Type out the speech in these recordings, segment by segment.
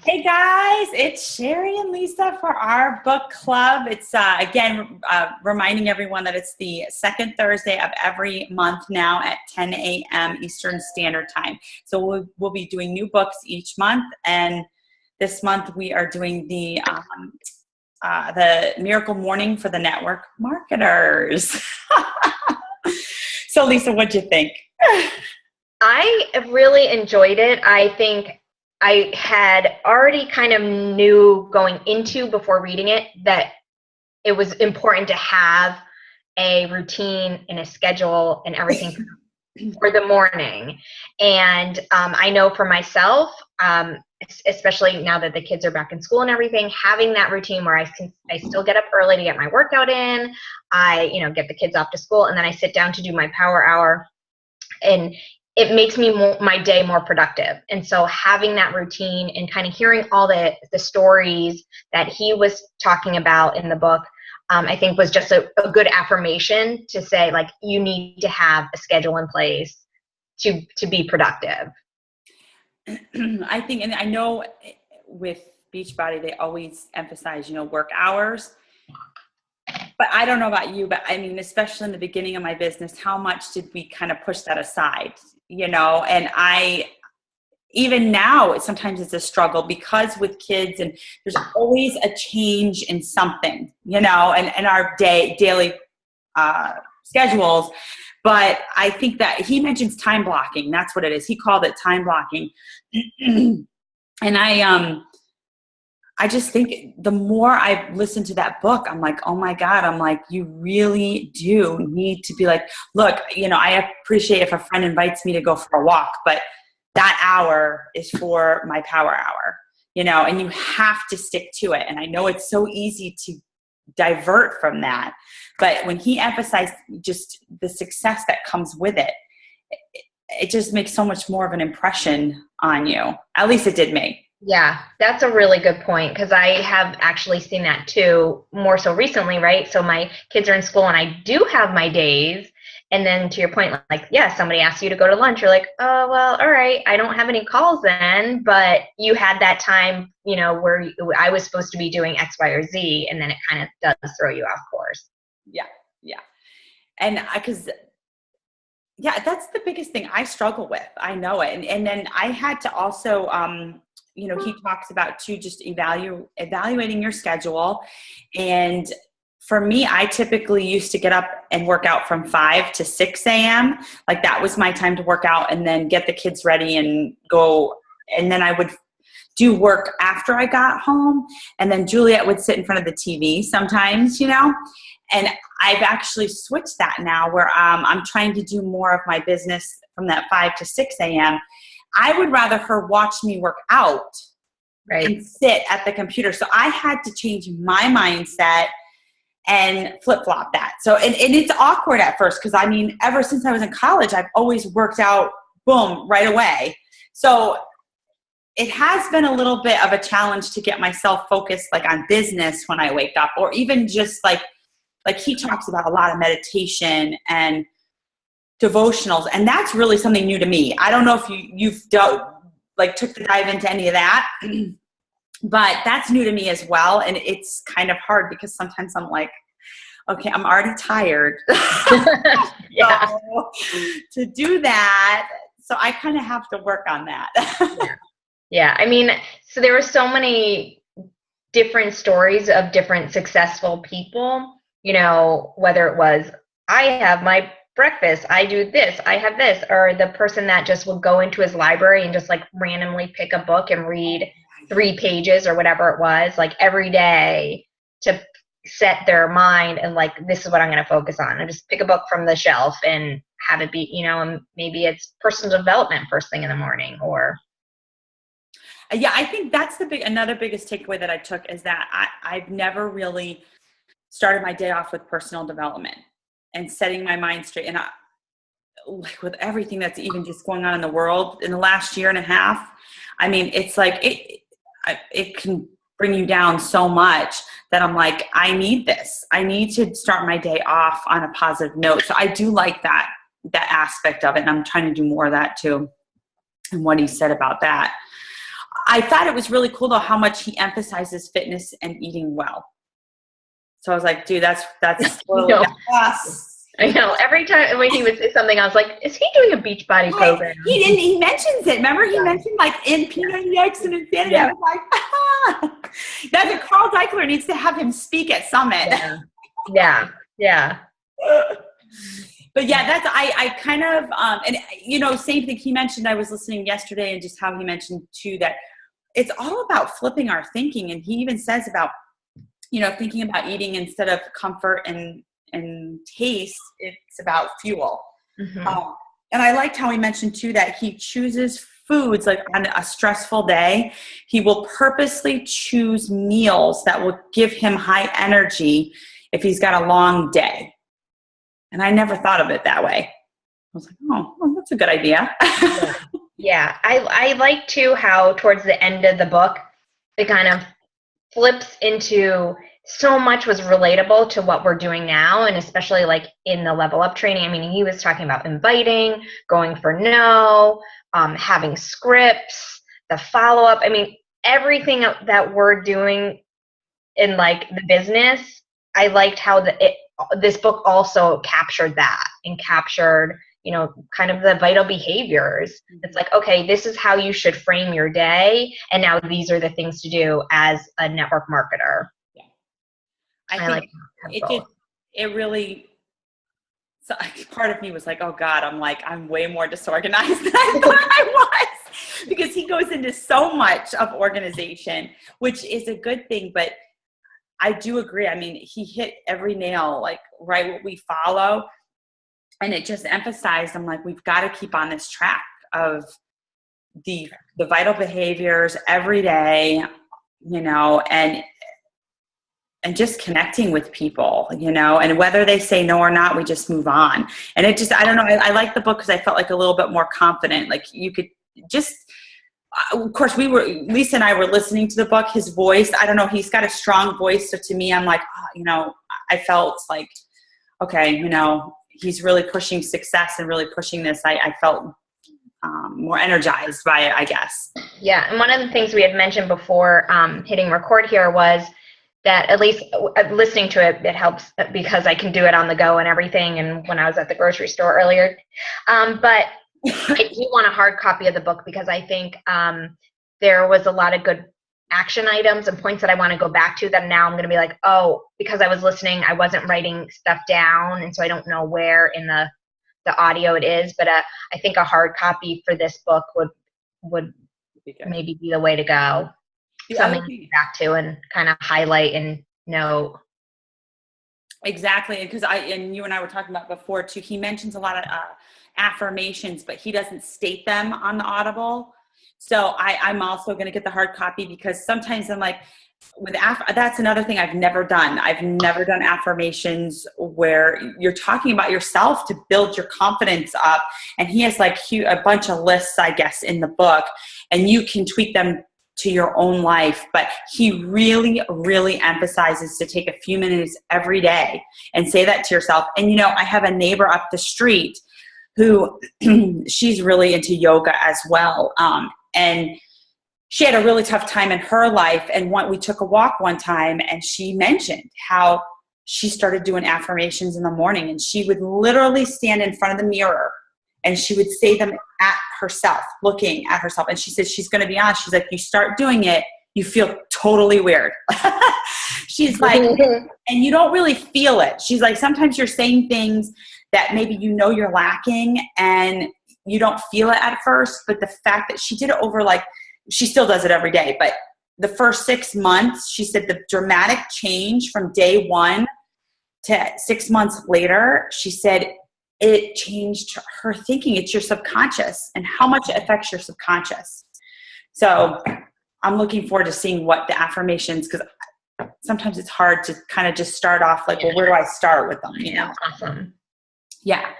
Hey guys, it's Sherry and Lisa for our book club. It's again reminding everyone that it's the second Thursday of every month now at 10 a.m. Eastern Standard Time. So we'll be doing new books each month, and this month we are doing the Miracle Morning for the Network Marketers. So Lisa, what'd you think? I really enjoyed it. I think I had already kind of knew going into before reading it that it was important to have a routine and a schedule and everything for the morning. And I know for myself, especially now that the kids are back in school and everything, having that routine where I still get up early to get my workout in, I get the kids off to school, and then I sit down to do my power hour, and it makes me my day more productive. And so having that routine and kind of hearing all the stories that he was talking about in the book, I think was just a good affirmation to say, like, you need to have a schedule in place to be productive. I think, and I know with Beachbody, they always emphasize, work hours. But I don't know about you, but I mean, especially in the beginning of my business, how much did we kind of push that aside, and even now, sometimes it's a struggle because with kids, and there's always a change in something, and our daily schedules. But I think that he mentions time blocking. That's what it is. He called it time blocking. And I just think the more I've listened to that book, I'm like, oh my God, you really do need to be like, look, I appreciate if a friend invites me to go for a walk, but that hour is for my power hour, and you have to stick to it. And I know it's so easy to divert from that, but when he emphasized just the success that comes with it, it just makes so much more of an impression on you. At least it did me. Yeah, that's a really good point, because I have actually seen that too, more so recently, right? So my kids are in school and I do have my days. And then to your point, like, yeah, somebody asks you to go to lunch. You're like, oh, well, all right, I don't have any calls then. But you had that time, where I was supposed to be doing X, Y, or Z. And then it kind of does throw you off course. Yeah. And that's the biggest thing I struggle with. I know it. And then I had to also, he talks about too, just evaluating your schedule. And for me, I typically used to get up and work out from 5 to 6 a.m. Like that was my time to work out, and then get the kids ready and go. And then I would do work after I got home. And then Juliet would sit in front of the TV sometimes, and I've actually switched that now where I'm trying to do more of my business from that 5 to 6 a.m. I would rather her watch me work out, right, and sit at the computer. So I had to change my mindset and flip-flop that. So, and it's awkward at first, because I mean, ever since I was in college, I've always worked out, boom, right away. So it has been a little bit of a challenge to get myself focused like on business when I wake up, or even just like he talks about a lot of meditation and devotionals. And that's really something new to me. I don't know if you've took the dive into any of that, but that's new to me as well. And it's kind of hard because sometimes I'm like, okay, I'm already tired. Yeah. So, to do that, so I kind of have to work on that. Yeah. I mean, so there were so many different stories of different successful people, whether it was, I have my breakfast, I do this, I have this, or the person that just would go into his library and just like randomly pick a book and read 3 pages or whatever it was, like every day, to set their mind and like, this is what I'm going to focus on, and just pick a book from the shelf and have it be, and maybe it's personal development first thing in the morning. Or I think that's another biggest takeaway that I took, is that I've never really started my day off with personal development and setting my mind straight. And like with everything that's even just going on in the world in the last year and a half, I mean, it's like it can bring you down so much that I'm like, I need this. I need to start my day off on a positive note. So I do like that aspect of it. And I'm trying to do more of that too. And what he said about that. I thought it was really cool though how much he emphasizes fitness and eating well. So I was like, dude, that's totally us. I know. Every time when he would say something, I was like, is he doing a Beachbody program? He mentions it. Remember, he mentioned like in P90X and Insanity. I was like, that's Carl Deichler needs to have him speak at Summit. Yeah. But yeah, that's, I kind of, and you know, same thing he mentioned, I was listening yesterday and just how he mentioned too, that it's all about flipping our thinking. And he even says about, you know, thinking about eating instead of comfort and taste, it's about fuel. And I liked how he mentioned too that he chooses foods like on a stressful day. He will purposely choose meals that will give him high energy if he's got a long day. And I never thought of it that way. I was like, oh, well, that's a good idea. Yeah. I like too how towards the end of the book, it kind of flips into so much was relatable to what we're doing now, and especially like in the level up training. I mean, he was talking about inviting, going for no, having scripts, the follow-up. I mean, everything that we're doing in like the business, I liked how this book also captured that and captured, you know, kind of the vital behaviors. It's like, okay, this is how you should frame your day, and now these are the things to do as a network marketer. Yeah. I think it really, so part of me was like, oh God, I'm way more disorganized than I thought I was, because he goes into so much of organization, which is a good thing. But I do agree. I mean, he hit every nail, like right what we follow. And it just emphasized, I'm like, we've got to keep on this track of the vital behaviors every day, you know, and just connecting with people, you know, and whether they say no or not, we just move on. And it just, I don't know. I like the book because I felt like a little bit more confident. Like you could just, of course Lisa and I were listening to the book, his voice, I don't know, he's got a strong voice. So to me, I'm like, oh, you know, I felt like, okay, you know, he's really pushing success and really pushing this. I felt more energized by it, I guess. Yeah. And one of the things we had mentioned before hitting record here was that, at least listening to it, it helps because I can do it on the go and everything. And when I was at the grocery store earlier, but I do want a hard copy of the book because I think there was a lot of good action items and points that I want to go back to that now I'm going to be like, oh, because I was listening, I wasn't writing stuff down. And so I don't know where in the audio it is, but I think a hard copy for this book would maybe be the way to go. Something to go back to and kind of highlight and note. Exactly. Because and you and I were talking about before too, he mentions a lot of affirmations, but he doesn't state them on the Audible. So I'm also going to get the hard copy because sometimes I'm like, that's another thing I've never done. I've never done affirmations where you're talking about yourself to build your confidence up. And he has like a bunch of lists, I guess, in the book, and you can tweak them to your own life. But he really, really emphasizes to take a few minutes every day and say that to yourself. And, you know, I have a neighbor up the street who she's really into yoga as well. And she had a really tough time in her life. And we took a walk one time and she mentioned how she started doing affirmations in the morning, and she would literally stand in front of the mirror and she would say them at herself, looking at herself. And she said, she's going to be honest. She's like, you start doing it, you feel totally weird. She's like, and you don't really feel it. She's like, sometimes you're saying things that maybe you know you're lacking and you don't feel it at first. But the fact that she did it over, like, she still does it every day, but the first 6 months, she said the dramatic change from day one to 6 months later, she said it changed her thinking. It's your subconscious and how much it affects your subconscious. So I'm looking forward to seeing what the affirmations, because sometimes it's hard to kind of just start off like, well, where do I start with them? You know? Awesome. Yeah.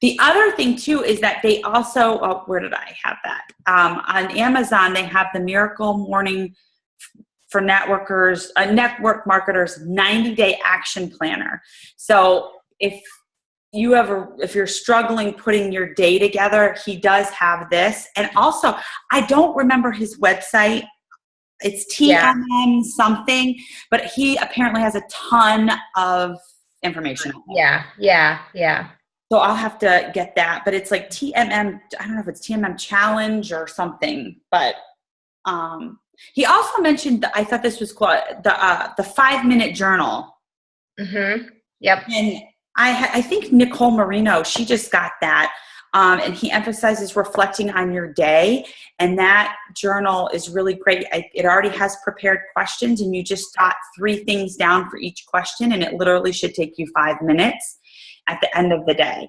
The other thing too is that they also, where did I have that? On Amazon, they have the Miracle Morning for network marketers 90-day action planner. So if if you're struggling putting your day together, he does have this. And also, I don't remember his website. It's TMM something, but he apparently has a ton of information on it. Yeah. So I'll have to get that, but it's like TMM. I don't know if it's TMM challenge or something, but he also mentioned, I thought this was cool, the 5-minute journal. Mm-hmm. Yep. And I think Nicole Marino, she just got that. And he emphasizes reflecting on your day. And that journal is really great. It already has prepared questions, and you just jot 3 things down for each question. And it literally should take you 5 minutes at the end of the day.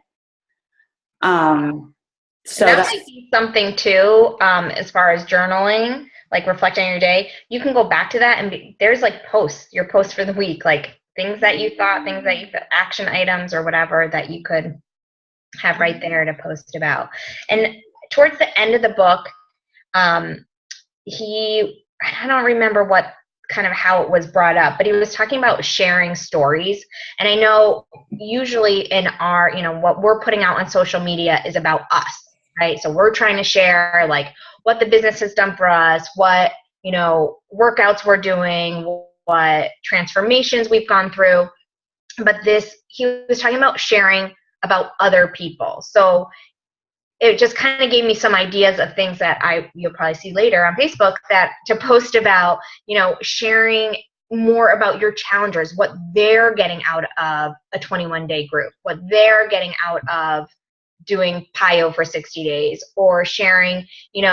So that might be something too, as far as journaling, like reflecting on your day. You can go back to that, and there's like your posts for the week, like things that you thought, action items or whatever that you could have right there to post about. And towards the end of the book, I don't remember how it was brought up, but he was talking about sharing stories. And I know usually in our, what we're putting out on social media is about us, right? So we're trying to share like what the business has done for us, what, workouts we're doing, what transformations we've gone through. But he was talking about sharing about other people. So it just kind of gave me some ideas of things that you'll probably see later on Facebook that to post about, sharing more about your challengers, what they're getting out of a 21-day group, what they're getting out of doing PIO for 60 days, or sharing, you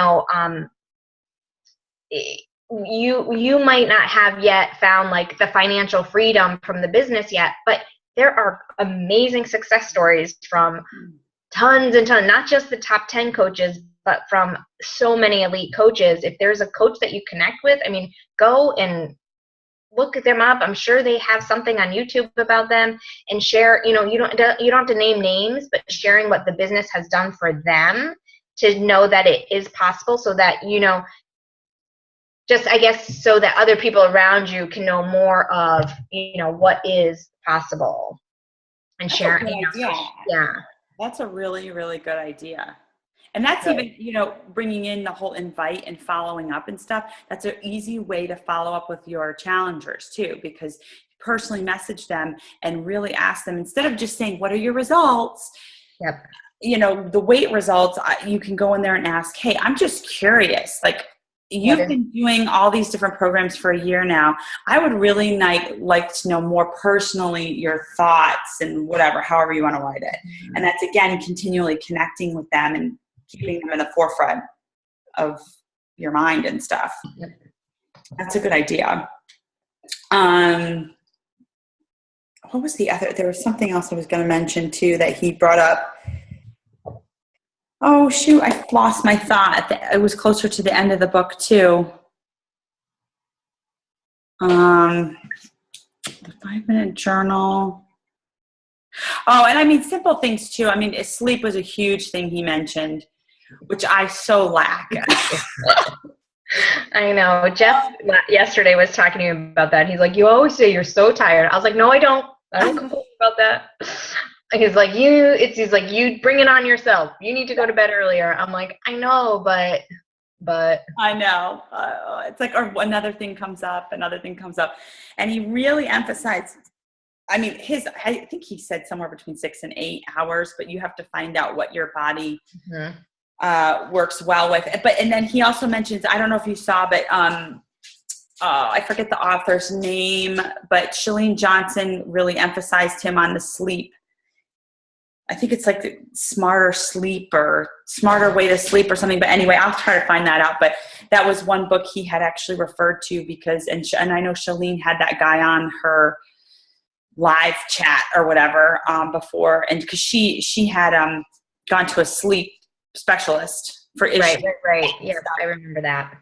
might not have yet found like the financial freedom from the business yet, but there are amazing success stories from tons and tons, not just the top 10 coaches, but from so many elite coaches. If there's a coach that you connect with, go and look them up. I'm sure they have something on YouTube about them, and share, you don't have to name names, but sharing what the business has done for them to know that it is possible, so that, just, I guess, so that other people around you can know more of, what is possible, and share. Yeah. That's a really, really good idea. And that's even, bringing in the whole invite and following up and stuff. That's an easy way to follow up with your challengers too, because personally message them and really ask them, instead of just saying, what are your results? Yep. The weight results, you can go in there and ask, hey, I'm just curious. Like, you've been doing all these different programs for a year now. I would really like to know more personally your thoughts and whatever, however you want to write it. And that's, again, continually connecting with them and keeping them in the forefront of your mind and stuff. That's a good idea. What was the other? There was something else I was going to mention too that he brought up. Oh, shoot, I lost my thought. It was closer to the end of the book, too. The 5-minute journal. Oh, and simple things, too. Sleep was a huge thing he mentioned, which I so lack. I know. Jeff yesterday was talking to me about that. He's like, you always say you're so tired. I was like, no, I don't. I don't complain about that. He's like, he's like, you bring it on yourself. You need to go to bed earlier. I'm like, I know, but. I know. It's like, or another thing comes up. And he really emphasized, I think he said somewhere between 6 and 8 hours, but you have to find out what your body works well with. And then he also mentions, I don't know if you saw, but I forget the author's name, but Chalene Johnson really emphasized him on the sleep. I think it's like the smarter sleep or smarter way to sleep or something. But anyway, I'll try to find that out. But that was one book he had actually referred to because, and I know Chalene had that guy on her live chat or whatever before. And because she had gone to a sleep specialist for issues. Right. Yeah, I remember that.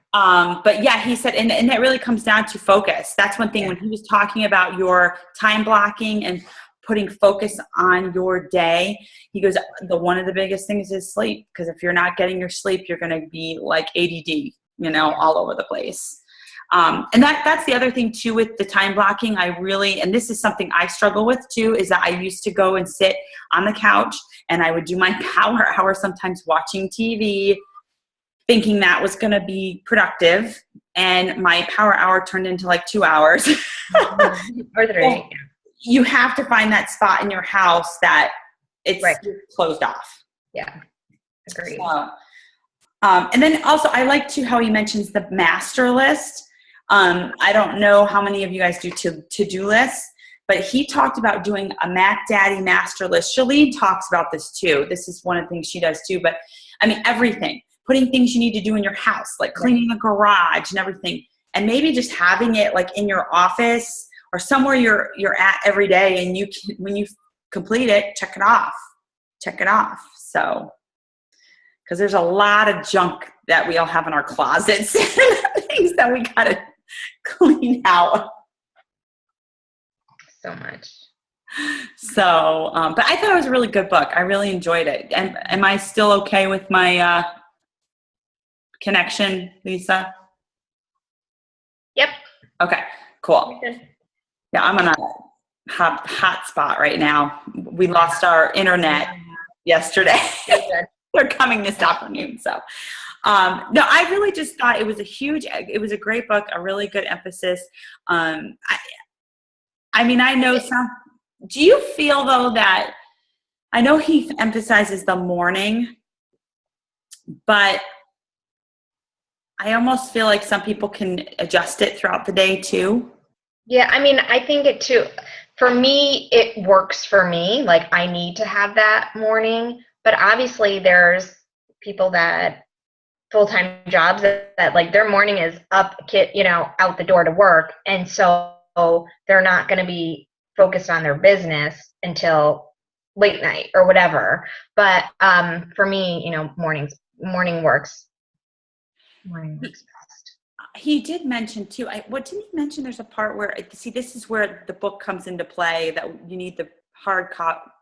But yeah, he said, and that really comes down to focus. That's one thing when he was talking about your time blocking and putting focus on your day. He goes, one of the biggest things is sleep, because if you're not getting your sleep, you're going to be like ADD, all over the place. And that's the other thing too with the time blocking. And this is something I struggle with too, is that I used to go and sit on the couch and I would do my power hour, sometimes watching TV, thinking that was going to be productive. And my power hour turned into like 2 hours. Or 3. Well, you have to find that spot in your house that it's Right. closed off. Yeah. Agreed. So, and then also I like too how he mentions the master list. I don't know how many of you guys do to-do lists, but he talked about doing a Mac Daddy master list. Shalene talks about this too. This is one of the things she does too. But I mean, everything, putting things you need to do in your house, like cleaning the garage and everything, and maybe just having it like in your office or somewhere you're at every day, and you can, when you complete it, check it off. So, because there's a lot of junk that we all have in our closets, things that we gotta clean out. So much. So, but I thought it was a really good book. I really enjoyed it. And am I still okay with my connection, Lisa? Yep. Okay, cool. Yeah, I'm on a hot spot right now. We lost our internet yesterday. They're coming this afternoon. So, no, I really just thought it was it was a great book, a really good emphasis. I mean, I know do you feel though that, I know he emphasizes the morning, but I almost feel like some people can adjust it throughout the day too. Yeah, I mean, I think it too. For me, it works for me. Like, I need to have that morning. But obviously, there's people that full-time jobs that like their morning is up, out the door to work, and so they're not going to be focused on their business until late night or whatever. But for me, morning works. Morning works best. He did mention too, what did he mention? There's a part where, see, this is where the book comes into play, that you need the hard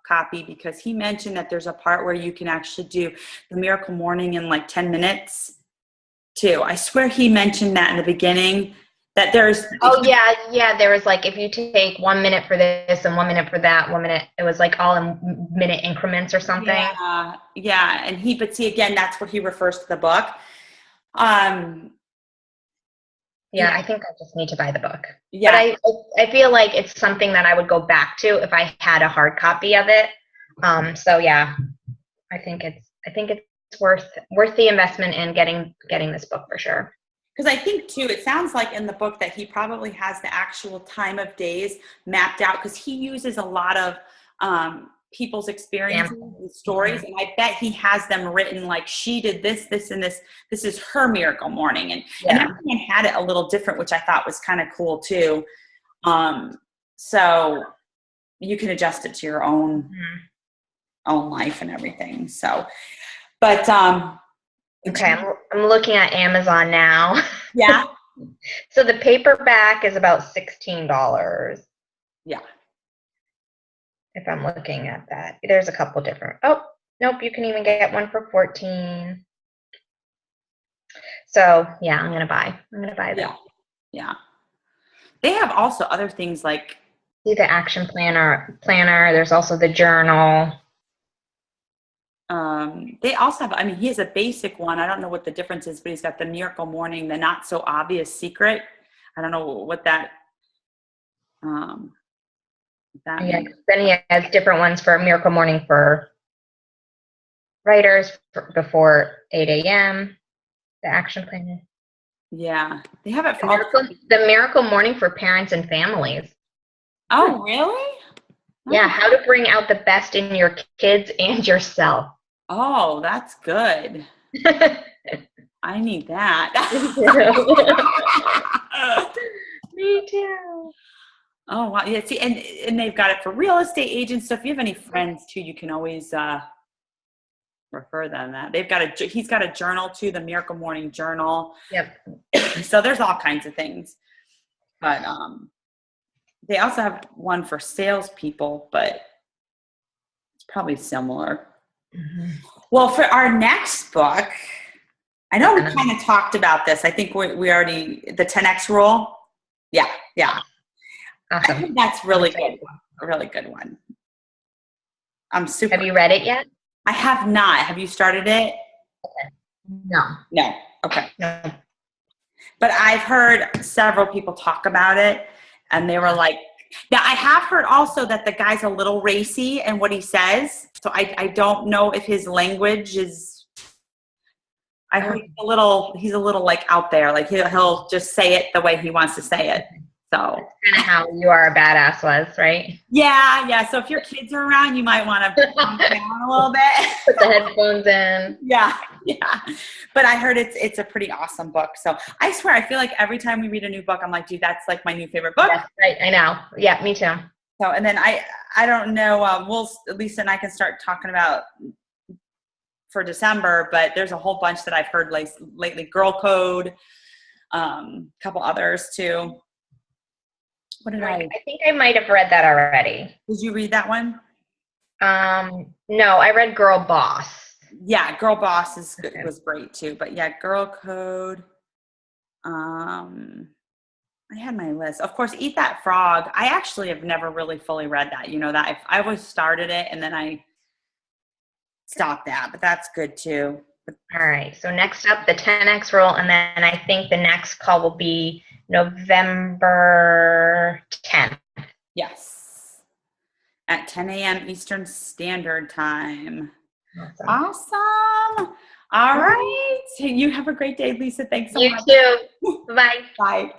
copy, because he mentioned that there's a part where you can actually do the Miracle Morning in like 10 minutes too. I swear he mentioned that in the beginning, that there's... Oh, yeah. There was like, if you take 1 minute for this and 1 minute for that, 1 minute, it was like all in minute increments or something. Yeah. And but see, again, that's where he refers to the book. Yeah, I think I just need to buy the book. Yeah. But I feel like it's something that I would go back to if I had a hard copy of it. So yeah, I think it's worth the investment in getting this book for sure. Because I think too, it sounds like in the book that he probably has the actual time of days mapped out, because he uses a lot of people's experiences and stories, and I bet he has them written like, she did this, and this is her miracle morning, and everyone had it a little different, which I thought was kind of cool too. So you can adjust it to your own life and everything. So, but okay, I'm looking at Amazon now. Yeah. So the paperback is about $16. Yeah. If I'm looking at that, there's a couple different. Oh, nope, you can even get one for $14. So yeah, I'm gonna buy that. Yeah. They have also other things like see the action planner. There's also the journal. They also have, I mean, he has a basic one. I don't know what the difference is, but he's got the Miracle Morning, the Not So Obvious Secret. I don't know what that means. Then he has different ones for Miracle Morning for writers before 8 a.m. The action plan. Yeah, they have it for the Miracle Morning for parents and families. Oh, really? Yeah, how to bring out the best in your kids and yourself. Oh, that's good. I need that. Me too. Oh, wow. Yeah, see, and they've got it for real estate agents. So if you have any friends too, you can always refer them that. He's got a journal too, the Miracle Morning Journal. Yep. So there's all kinds of things. But they also have one for salespeople, but it's probably similar. Mm-hmm. Well, for our next book, I know we kind of talked about this. I think we already, the 10X rule. Yeah. Awesome. I think that's really good. A really good one. I'm super. Have you read it yet? I have not. Have you started it? No. No. Okay. No. But I've heard several people talk about it, and they were like, now I have heard also that the guy's a little racy in what he says. So I don't know if his language is, I heard he's a little like out there. Like he'll just say it the way he wants to say it. So kind of how You Are a Badass was, right? Yeah. So if your kids are around, you might want to calm down a little bit. Put the headphones in. Yeah. But I heard it's a pretty awesome book. So I swear, I feel like every time we read a new book, I'm like, dude, that's like my new favorite book. Yes, right. I know. Yeah, me too. So, and then I don't know, Lisa and I can start talking about for December, but there's a whole bunch that I've heard lately. Girl Code, a couple others too. What did I think I might have read that already. Did you read that one? No, I read Girl Boss. Yeah, Girl Boss was great too. But yeah, Girl Code. I had my list. Of course, Eat That Frog. I actually have never really fully read that. You know that I always started it and then I stopped that. But that's good too. All right. So next up, the 10X rule, and then I think the next call will be November 10th. Yes. At 10 a.m. Eastern Standard Time. Awesome. All right. You have a great day, Lisa. Thanks so much. You too. Bye. Bye.